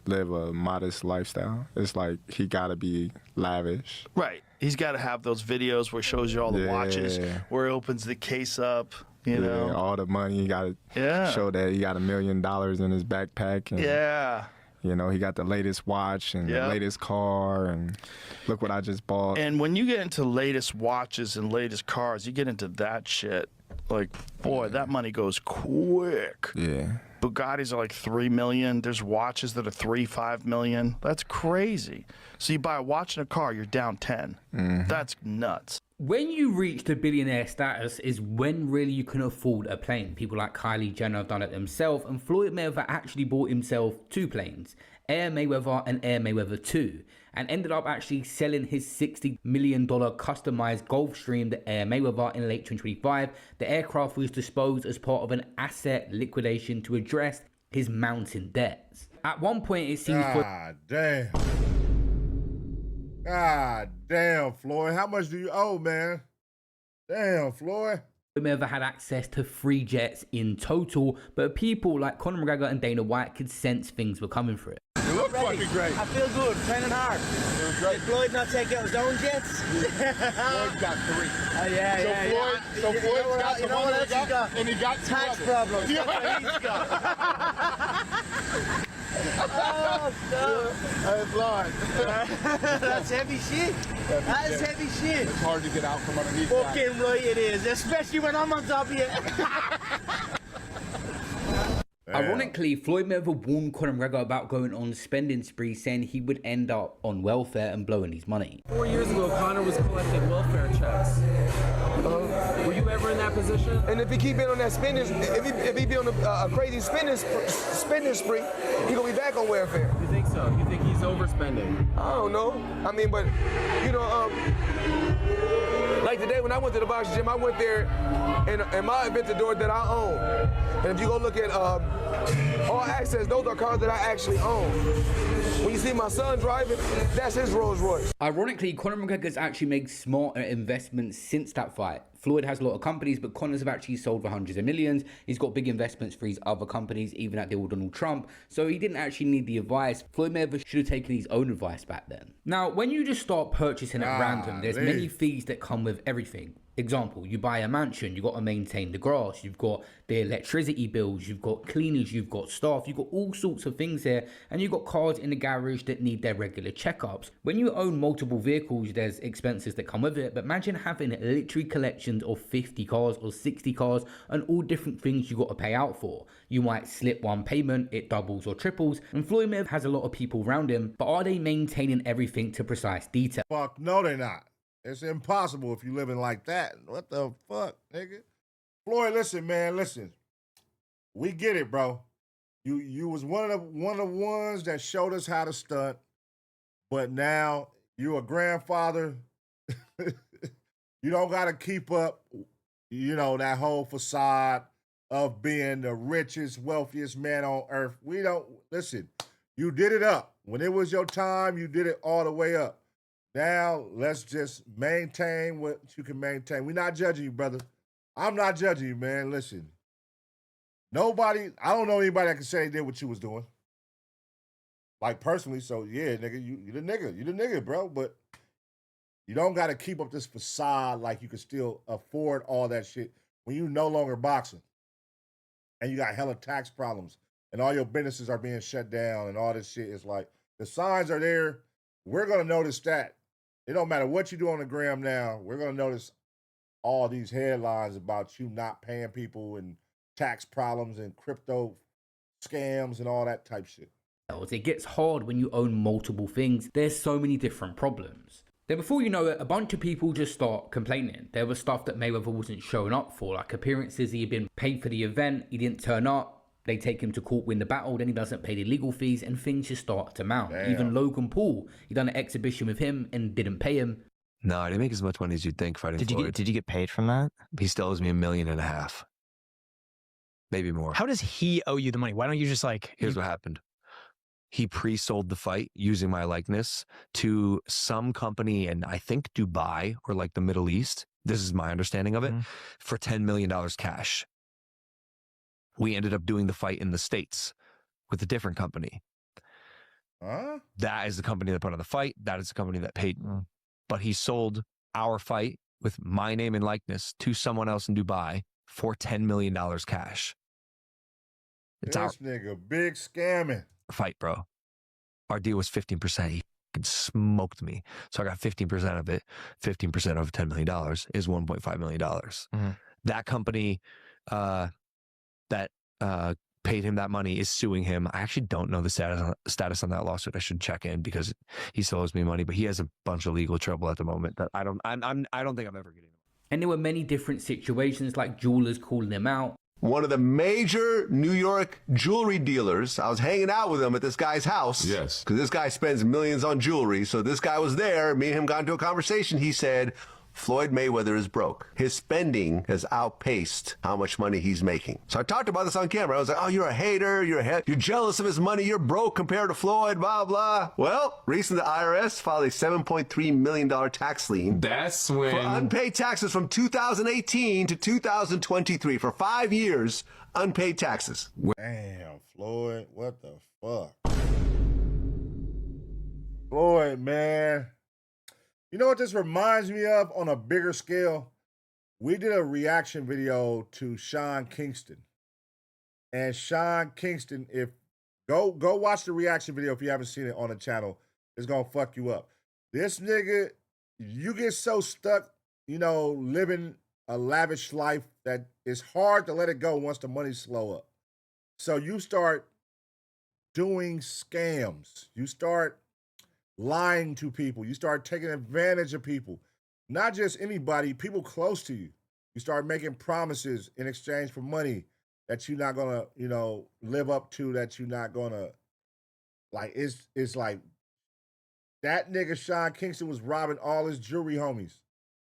live a modest lifestyle. It's like he gotta be lavish. Right. He's got to have those videos where he shows you all the watches, where he opens the case up, you know. All the money. He got to show that he got $1 million in his backpack. And, you know, he got the latest watch and the latest car, and look what I just bought. And when you get into latest watches and latest cars, you get into that shit. Like, boy, that money goes quick. Yeah. Bugattis are like $3 million. There's watches that are $3-5 million. That's crazy. So you buy a watch and a car, you're down 10. That's nuts. When you reach the billionaire status is when really you can afford a plane. People like Kylie Jenner have done it themselves, and Floyd Mayweather actually bought himself 2 planes, Air Mayweather and Air Mayweather 2, and ended up actually selling his $60 million customized Gulfstream to Air Mayweather in late 2025. The aircraft was disposed as part of an asset liquidation to address his mounting debts. At one point, it seems... God damn, Floyd. How much do you owe, man? Damn, Floyd. Mayweather had access to 3 jets in total, but people like Conor McGregor and Dana White could sense things were coming for it. You look fucking great. I feel good, training hard. Did Floyd not take out his own jets? Floyd got 3. So Floyd's got the one that he got, and he got tax problems. That's what he's got. Oh, no. Hey, Floyd. That's heavy shit. That is heavy shit. It's hard to get out from underneath Fucking right it is, especially when I'm on top of you. Ironically, Floyd Mayweather warned Conor McGregor about going on spending sprees, saying he would end up on welfare and blowing his money. 4 years ago, Conor was collecting welfare checks. Were you ever in that position? And if he keep on that spending, if he be on a crazy spending spree, he gonna be back on welfare. You think so? You think he's overspending? I don't know. I mean, but you know, like today when I went to the boxing gym, I went there and my Aventador that I own. And if you go look at All Access, those are cars that I actually own. When you see my son driving, that's his Rolls Royce. Ironically, Conor McGregor's actually made smarter investments since that fight. Floyd has a lot of companies, but Conor's have actually sold for hundreds of millions. He's got big investments for his other companies, even at deal with Donald Trump. So he didn't actually need the advice. Floyd Mayweather should have taken his own advice back then. Now, when you just start purchasing at random, there's many fees that come with everything. Example, you buy a mansion, you got to maintain the grass, you've got the electricity bills, you've got cleaners, you've got staff, you've got all sorts of things there, and you've got cars in the garage that need their regular checkups. When you own multiple vehicles, there's expenses that come with it, but imagine having literally collections of 50 cars or 60 cars and all different things you got to pay out for. You might slip one payment, it doubles or triples, and Floyd Mayweather has a lot of people around him, but are they maintaining everything to precise detail? Fuck, no they're not. It's impossible if you living like that. What the fuck, nigga? Floyd, listen, man, listen. We get it, bro. You was one of the ones that showed us how to stunt, but now you a grandfather. You don't gotta keep up, you know, that whole facade of being the richest, wealthiest man on earth. We don't listen. You did it up. When it was your time, you did it all the way up. Now, let's just maintain what you can maintain. We're not judging you, brother. I'm not judging you, man. Listen. Nobody, I don't know anybody that can say they did what you was doing. Like, personally, so, yeah, nigga, you the nigga. You the nigga, bro. But you don't got to keep up this facade like you can still afford all that shit when you no longer boxing. And you got hella tax problems. And all your businesses are being shut down and all this shit. It's like, the signs are there. We're going to notice that. It don't matter what you do on the gram now. We're going to notice all these headlines about you not paying people and tax problems and crypto scams and all that type shit. It gets hard when you own multiple things. There's so many different problems. Then before you know it, a bunch of people just start complaining. There was stuff that Mayweather wasn't showing up for, like appearances. He had been paid for the event. He didn't turn up. They take him to court, win the battle, then he doesn't pay the legal fees, and things just start to mount. Damn. Even Logan Paul, he done an exhibition with him and didn't pay him. No, I didn't make as much money as you'd think fighting Floyd. Did you get paid from that? He still owes me $1.5 million. Maybe more. How does he owe you the money? Why don't you just like... Here's what happened. He pre-sold the fight using my likeness to some company in, I think, Dubai or like the Middle East. This is my understanding of it, for $10 million cash. We ended up doing the fight in the States with a different company. Huh? That is the company that put on the fight. That is the company that paid. But he sold our fight with my name and likeness to someone else in Dubai for $10 million cash. It's this nigga big scamming. Fight, bro. Our deal was 15%. He smoked me. So I got 15% of it. 15% of $10 million is $1.5 million. That company that paid him that money is suing him. I actually don't know the status on that lawsuit. I should check in because he still owes me money, but he has a bunch of legal trouble at the moment that I don't think I'm ever getting. And there were many different situations, like jewelers calling him out. One of the major New York jewelry dealers, I was hanging out with him at this guy's house. Yes. Because this guy spends millions on jewelry. So this guy was there. Me and him got into a conversation. He said, Floyd Mayweather is broke. His spending has outpaced how much money he's making. So I talked about this on camera. I was like, oh, you're a hater. You're jealous of his money. You're broke compared to Floyd, blah, blah. Well, recently the IRS filed a $7.3 million tax lien. That's when... for unpaid taxes from 2018 to 2023. For 5 years, unpaid taxes. Damn, Floyd. What the fuck? Floyd, man. You know what this reminds me of on a bigger scale? We did a reaction video to Sean Kingston. And Sean Kingston, go watch the reaction video if you haven't seen it on the channel. It's gonna fuck you up. This nigga, you get so stuck, you know, living a lavish life that it's hard to let it go once the money slow up. So you start doing scams. You start lying to people. You start taking advantage of people. Not just anybody, people close to you. You start making promises in exchange for money that you're not gonna, live up to, that you're not gonna, like, it's like that nigga Sean Kingston was robbing all his jewelry homies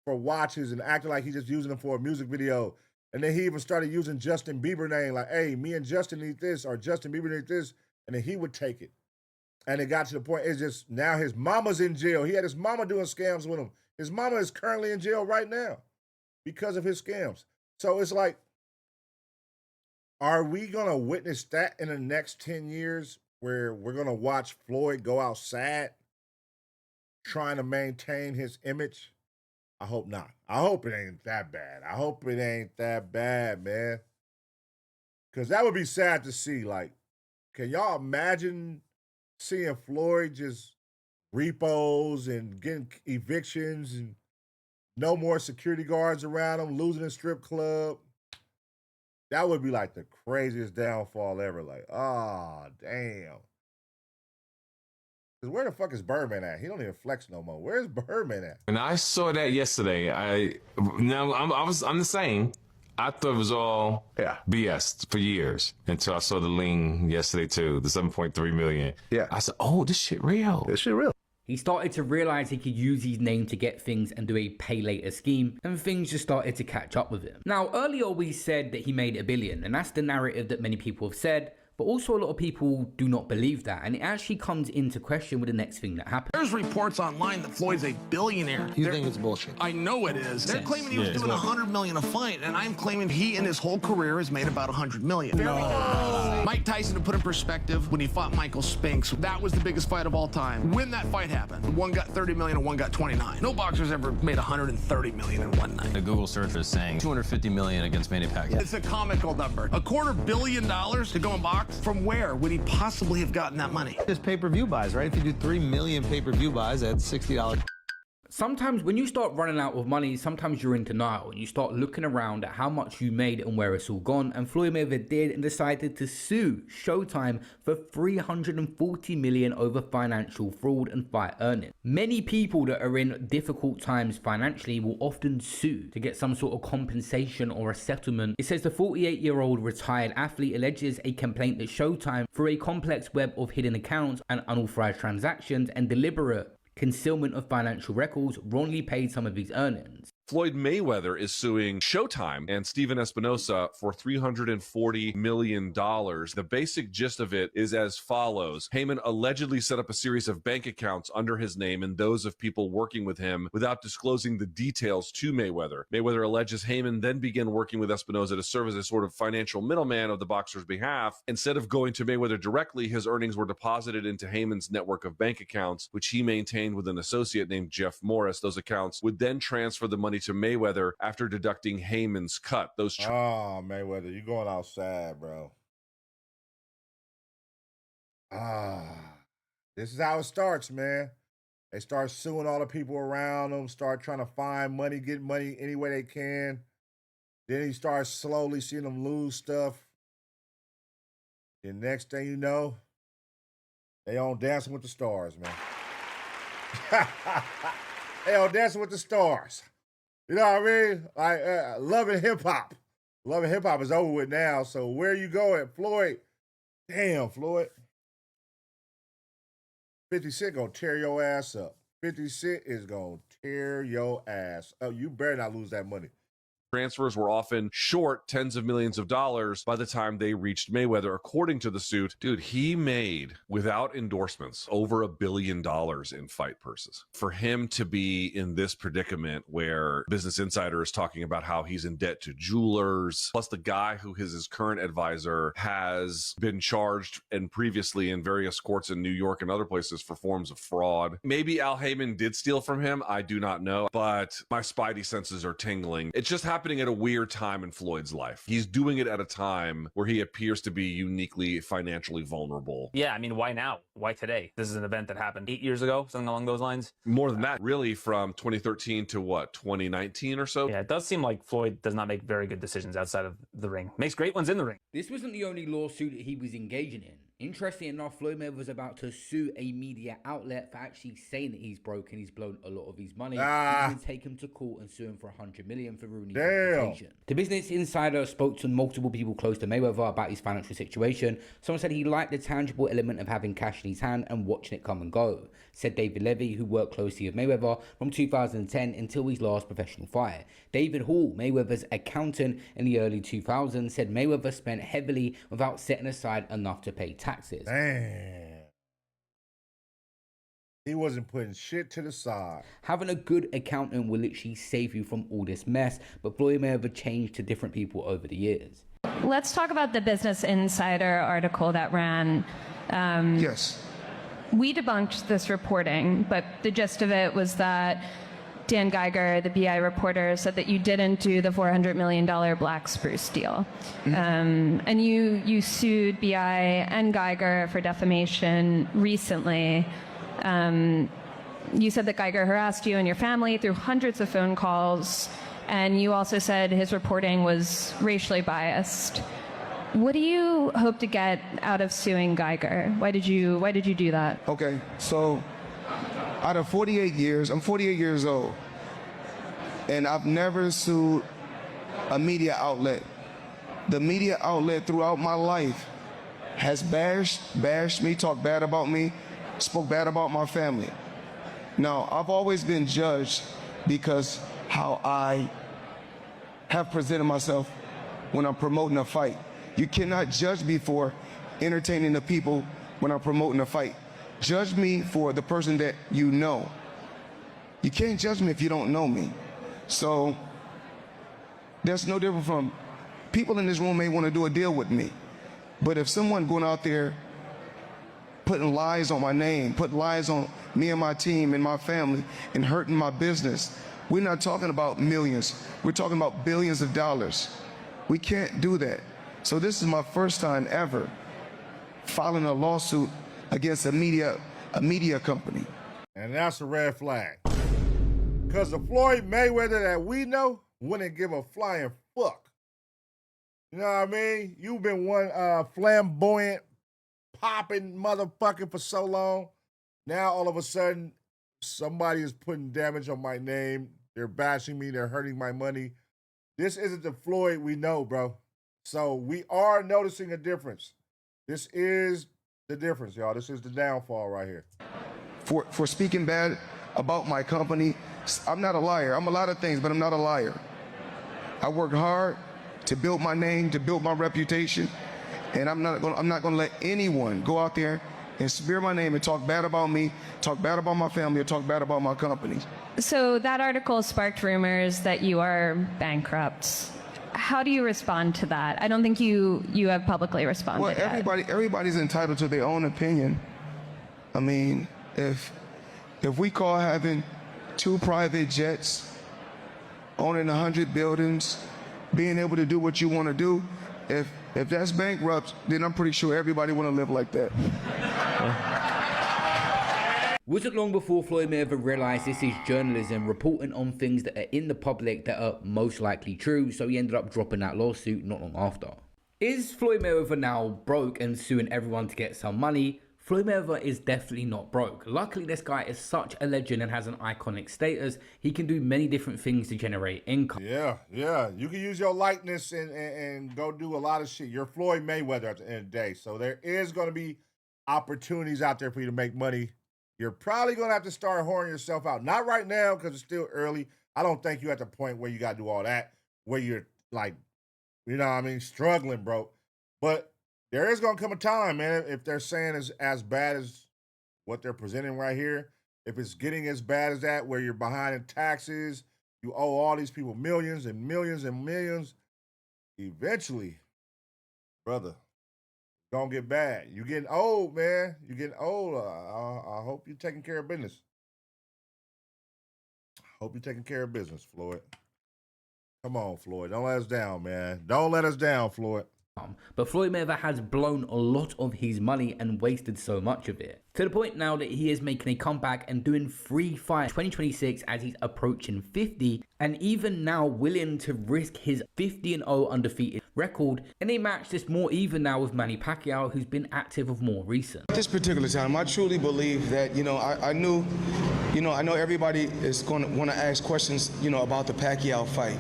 for watches and acting like he's just using them for a music video. And then he even started using Justin Bieber name, like, hey, me and Justin need this, or Justin Bieber need this, and then he would take it. And it got to the point, it's just, now his mama's in jail. He had his mama doing scams with him. His mama is currently in jail right now because of his scams. So it's like, are we going to witness that in the next 10 years where we're going to watch Floyd go out sad trying to maintain his image? I hope not. I hope it ain't that bad. I hope it ain't that bad, man. Because that would be sad to see. Like, can y'all imagine seeing Floyd just repos and getting evictions and no more security guards around him, losing a strip club? That would be like the craziest downfall ever. Like, oh, damn. Because where the fuck is Birdman at? He don't even flex no more. Where's Birdman at? And I saw that yesterday. I'm the same. I thought it was all BS for years until I saw the lean yesterday too, the 7.3 million. Yeah. I said, oh, this shit real. This shit real. He started to realize he could use his name to get things and do a pay later scheme, and things just started to catch up with him. Now, earlier we said that he made $1 billion, and that's the narrative that many people have said, but also a lot of people do not believe that, and it actually comes into question with the next thing that happened. There's reports online that Floyd's a billionaire. You think it's bullshit? I know it is. They're claiming he was doing $100 million a fight, and I'm claiming he in his whole career has made about $100 million. No. Mike Tyson, to put in perspective, when he fought Michael Spinks, that was the biggest fight of all time. When that fight happened, one got 30 million and one got 29. No boxer's ever made 130 million in one night. The Google search is saying 250 million against Manny Pacquiao. It's a comical number. $250 million to go and box? From where would he possibly have gotten that money? Just pay-per-view buys, right? If you do 3 million pay-per-view buys, that's $60. Sometimes when you start running out of money, sometimes you're in denial and you start looking around at how much you made and where it's all gone. And Floyd Mayweather did and decided to sue Showtime for $340 million over financial fraud and fight earnings. Many people that are in difficult times financially will often sue to get some sort of compensation or a settlement. It says the 48-year-old retired athlete alleges a complaint that Showtime, through a complex web of hidden accounts and unauthorized transactions and deliberate concealment of financial records, wrongly paid some of his earnings. Floyd Mayweather is suing Showtime and Steven Espinosa for $340 million. The basic gist of it is as follows. Heyman allegedly set up a series of bank accounts under his name and those of people working with him without disclosing the details to Mayweather. Mayweather alleges Heyman then began working with Espinosa to serve as a sort of financial middleman of the boxer's behalf. Instead of going to Mayweather directly, his earnings were deposited into Heyman's network of bank accounts, which he maintained with an associate named Jeff Morris. Those accounts would then transfer the money to Mayweather after deducting Heyman's cut. Oh, Mayweather, you going outside, bro. This is how it starts, man. They start suing all the people around them, start trying to find money, get money any way they can. Then he starts slowly seeing them lose stuff. The next thing you know, they on Dancing with the Stars, man. They on Dancing with the Stars. You know what I mean? Like, Love and Hip Hop. Love and Hip Hop is over with now. So where you going, Floyd? Damn, Floyd. 50 Cent gonna tear your ass up. 50 Cent is gonna tear your ass up. You better not lose that money. Transfers were often short tens of millions of dollars by the time they reached Mayweather. According to the suit, dude, he made, without endorsements, over $1 billion in fight purses. For him to be in this predicament where Business Insider is talking about how he's in debt to jewelers, plus the guy who is his current advisor has been charged and previously in various courts in New York and other places for forms of fraud. Maybe Al Heyman did steal from him. I do not know, but my spidey senses are tingling. It just happened happening at a weird time in Floyd's life. He's doing it at a time where he appears to be uniquely financially vulnerable. Yeah, I mean, why now? Why today? This is an event that happened 8 years ago, something along those lines. More than that, really, from 2013 to what, 2019 or so? Yeah, it does seem like Floyd does not make very good decisions outside of the ring. Makes great ones in the ring. This wasn't the only lawsuit that he was engaging in. Interestingly enough, Floyd Mayweather was about to sue a media outlet for actually saying that he's broke and he's blown a lot of his money. He can take him to court and sue him for $100 million for ruining his reputation. The Business Insider spoke to multiple people close to Mayweather about his financial situation. Someone said he liked the tangible element of having cash in his hand and watching it come and go. Said David Levy, who worked closely with Mayweather from 2010 until his last professional fight. David Hall, Mayweather's accountant in the early 2000s, said Mayweather spent heavily without setting aside enough to pay taxes. Damn. He wasn't putting shit to the side. Having a good accountant will literally save you from all this mess, but Floyd Mayweather changed to different people over the years. Let's talk about the Business Insider article that ran. Yes. We debunked this reporting, but the gist of it was that Dan Geiger, the BI reporter, said that you didn't do the $400 million Black Spruce deal. And you sued BI and Geiger for defamation recently. You said that Geiger harassed you and your family through hundreds of phone calls, and you also said his reporting was racially biased. What do you hope to get out of suing Geiger? Why did you do that? Okay, so out of 48 years, I'm 48 years old, and I've never sued a media outlet. The media outlet throughout my life has bashed me, talked bad about me, spoke bad about my family. Now, I've always been judged because how I have presented myself when I'm promoting a fight. You cannot judge me for entertaining the people when I'm promoting a fight. Judge me for the person that you know. You can't judge me if you don't know me. So that's no different from people in this room may want to do a deal with me. But if someone going out there putting lies on my name, putting lies on me and my team and my family and hurting my business, we're not talking about millions. We're talking about billions of dollars. We can't do that. So this is my first time ever filing a lawsuit against a media company. And that's a red flag. Because the Floyd Mayweather that we know wouldn't give a flying fuck. You know what I mean? You've been one flamboyant, popping motherfucker for so long. Now all of a sudden, somebody is putting damage on my name. They're bashing me. They're hurting my money. This isn't the Floyd we know, bro. So we are noticing a difference. This is the difference, y'all. This is the downfall right here. For speaking bad about my company, I'm not a liar. I'm a lot of things, but I'm not a liar. I worked hard to build my name, to build my reputation, and I'm not gonna let anyone go out there and smear my name and talk bad about me, talk bad about my family, or talk bad about my company. So that article sparked rumors that you are bankrupt. How do you respond to that? I don't think you have publicly responded. Well, everybody's entitled to their own opinion. I mean, if we call having 2 private jets, owning 100 buildings, being able to do what you want to do, if that's bankrupt, then I'm pretty sure everybody want to live like that. Wasn't long before Floyd Mayweather realised this is journalism, reporting on things that are in the public that are most likely true, so he ended up dropping that lawsuit not long after. Is Floyd Mayweather now broke and suing everyone to get some money? Floyd Mayweather is definitely not broke. Luckily, this guy is such a legend and has an iconic status. He can do many different things to generate income. Yeah. You can use your likeness and go do a lot of shit. You're Floyd Mayweather at the end of the day. So there is going to be opportunities out there for you to make money. You're probably going to have to start whoring yourself out. Not right now because it's still early. I don't think you're at the point where you got to do all that, where you're like, you know what I mean, struggling, bro. But there is going to come a time, man, if they're saying it's as bad as what they're presenting right here, if it's getting as bad as that, where you're behind in taxes, you owe all these people millions and millions and millions, eventually, brother, it's going to get bad. You're getting old, man. You're getting old. I hope you're taking care of business. Hope you're taking care of business, Floyd. Come on, Floyd. Don't let us down, man. Don't let us down, Floyd. But Floyd Mayweather has blown a lot of his money and wasted so much of it. To the point now that he is making a comeback and doing 3 fights 2026 as he's approaching 50, and even now willing to risk his 50-0 undefeated record in a match that's more even now with Manny Pacquiao, who's been active of more recent. At this particular time, I truly believe that, I know everybody is going to want to ask questions, about the Pacquiao fight.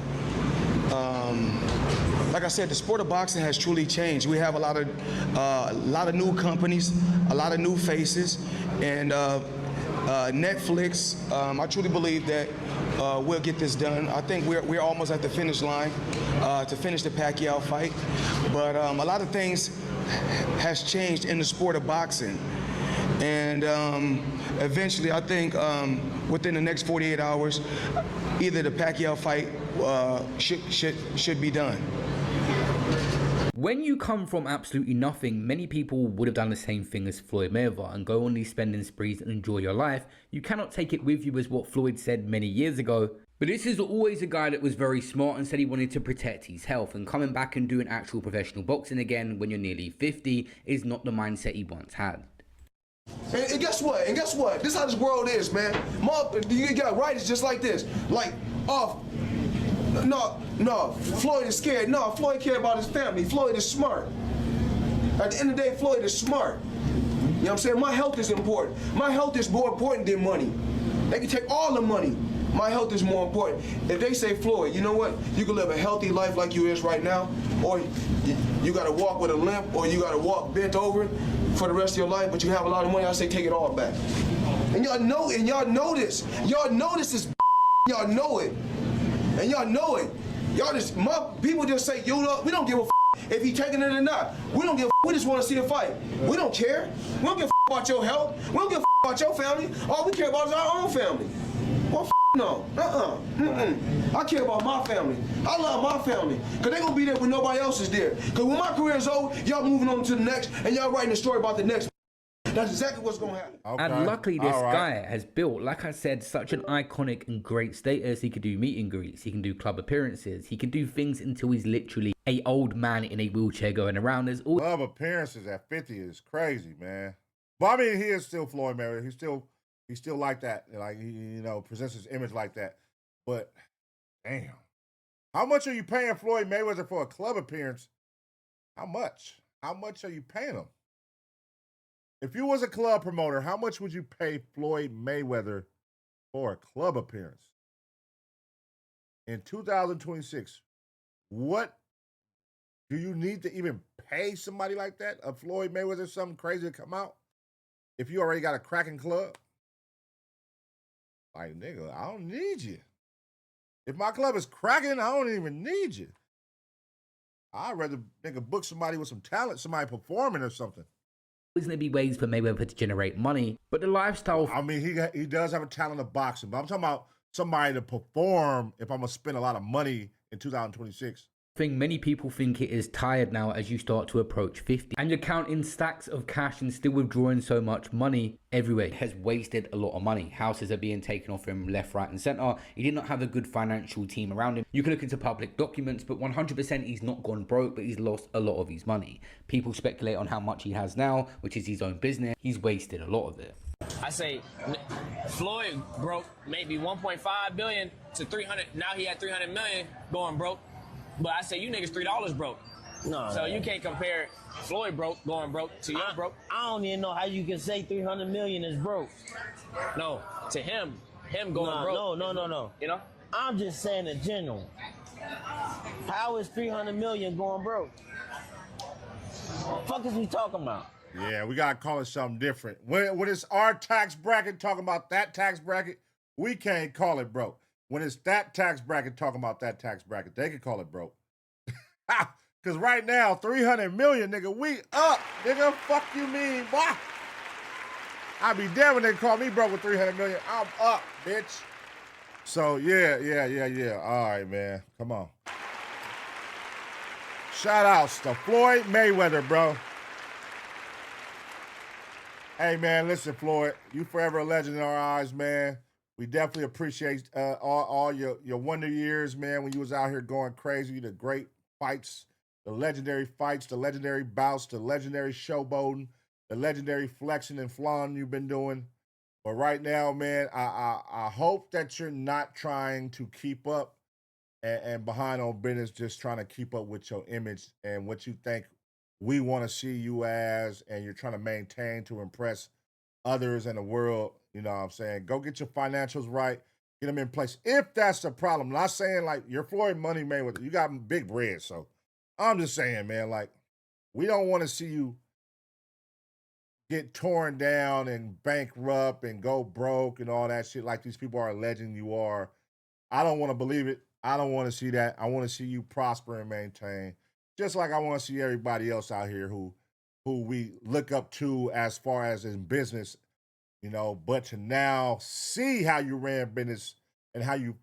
Like I said, the sport of boxing has truly changed. We have a lot of new companies, a lot of new faces, and Netflix. I truly believe that we'll get this done. I think we're almost at the finish line to finish the Pacquiao fight, but a lot of things has changed in the sport of boxing, and eventually, I think within the next 48 hours, either the Pacquiao fight should be done. When you come from absolutely nothing, many people would have done the same thing as Floyd Mayweather and go on these spending sprees and enjoy your life. You cannot take it with you, as what Floyd said many years ago. But this is always a guy that was very smart and said he wanted to protect his health, and coming back and doing actual professional boxing again when you're nearly 50 is not the mindset he once had. And guess what? This is how this world is, man. You got right, it's just like this. Like, no, Floyd is scared. No, Floyd cares about his family. Floyd is smart. At the end of the day, Floyd is smart. You know what I'm saying? My health is important. My health is more important than money. They can take all the money. My health is more important. If they say, Floyd, you know what? You can live a healthy life like you is right now, or you got to walk with a limp, or you got to walk bent over for the rest of your life, but you have a lot of money, I say take it all back. And y'all know this. Y'all know this is y'all know it. And y'all know it. Y'all just, people just say, we don't give a if he taking it or not. We don't give a we just want to see a fight. We don't care. We don't give a about your health. We don't give a about your family. All we care about is our own family. Well, no. I care about my family. I love my family. Because they're going to be there when nobody else is there. Because when my career is over, y'all moving on to the next, and y'all writing a story about the next. That's exactly what's going to happen. Okay. And luckily this guy has built, like I said, such an iconic and great status. He could do meet and greets. He can do club appearances. He can do things until he's literally an old man in a wheelchair going around. There's all club appearances at 50 is crazy, man. But I mean, he is still Floyd Mayweather. He's still like that. Like, he, presents his image like that. But, damn. How much are you paying Floyd Mayweather for a club appearance? How much? How much are you paying him? If you was a club promoter, how much would you pay Floyd Mayweather for a club appearance? In 2026, what do you need to even pay somebody like that? A Floyd Mayweather, something crazy to come out? If you already got a cracking club? Like, nigga, I don't need you. If my club is cracking, I don't even need you. I'd rather nigga book somebody with some talent, somebody performing or something. There's going to be ways for Mayweather to generate money, but the lifestyle... I mean, he does have a talent of boxing, but I'm talking about somebody to perform if I'm going to spend a lot of money in 2026. Many people think it is tired now as you start to approach 50 and you're counting stacks of cash and still withdrawing so much money everywhere. He has wasted a lot of money. Houses are being taken off him left, right and center. He did not have a good financial team around him. You can look into public documents, but 100% he's not gone broke, but he's lost a lot of his money. People speculate on how much he has now, which is his own business. He's wasted a lot of it. I say Floyd broke maybe 1.5 billion to 300. Now he had 300 million going broke. But I say you niggas $3 broke. No. So you can't compare Floyd going broke to your broke. I don't even know how you can say 300 million is broke. No, to him going broke. No. You know? I'm just saying in general. How is 300 million going broke? What the fuck is we talking about? Yeah, we gotta call it something different. When it's our tax bracket talking about that tax bracket, we can't call it broke. When it's that tax bracket talking about that tax bracket, they can call it broke. Because right now, 300 million, nigga, we up. Nigga, fuck you mean, boy? I'd be damn when they call me broke with 300 million. I'm up, bitch. So, yeah. All right, man. Come on. Shout outs to Floyd Mayweather, bro. Hey, man, listen, Floyd. You forever a legend in our eyes, man. We definitely appreciate all your wonder years, man, when you was out here going crazy, the great fights, the legendary bouts, the legendary showboating, the legendary flexing and flaunting you've been doing. But right now, man, I hope that you're not trying to keep up and behind on business, just trying to keep up with your image and what you think we want to see you as, and you're trying to maintain to impress others in the world. You know what I'm saying? Go get your financials right, get them in place. If that's the problem, I'm not saying like you're Floyd Money Mayweather, you got big bread. So I'm just saying, man, like we don't want to see you get torn down and bankrupt and go broke and all that shit like these people are alleging you are. I don't want to believe it. I don't want to see that. I want to see you prosper and maintain. Just like I want to see everybody else out here who we look up to as far as in business, you know, but to now see how you ran business and how you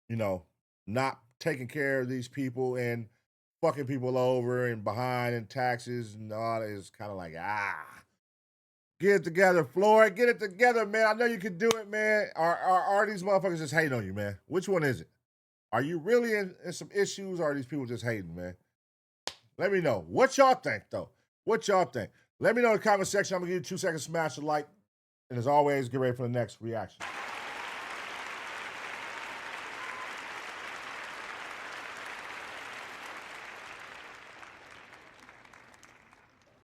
know, not taking care of these people and fucking people over and behind in taxes and all that is kind of like, get it together, Floyd. Get it together, man. I know you can do it, man. Are these motherfuckers just hating on you, man? Which one is it? Are you really in some issues, or are these people just hating, man? Let me know. What y'all think, though? What y'all think? Let me know in the comment section. I'm going to give you 2 seconds to smash the like. And as always, get ready for the next reaction.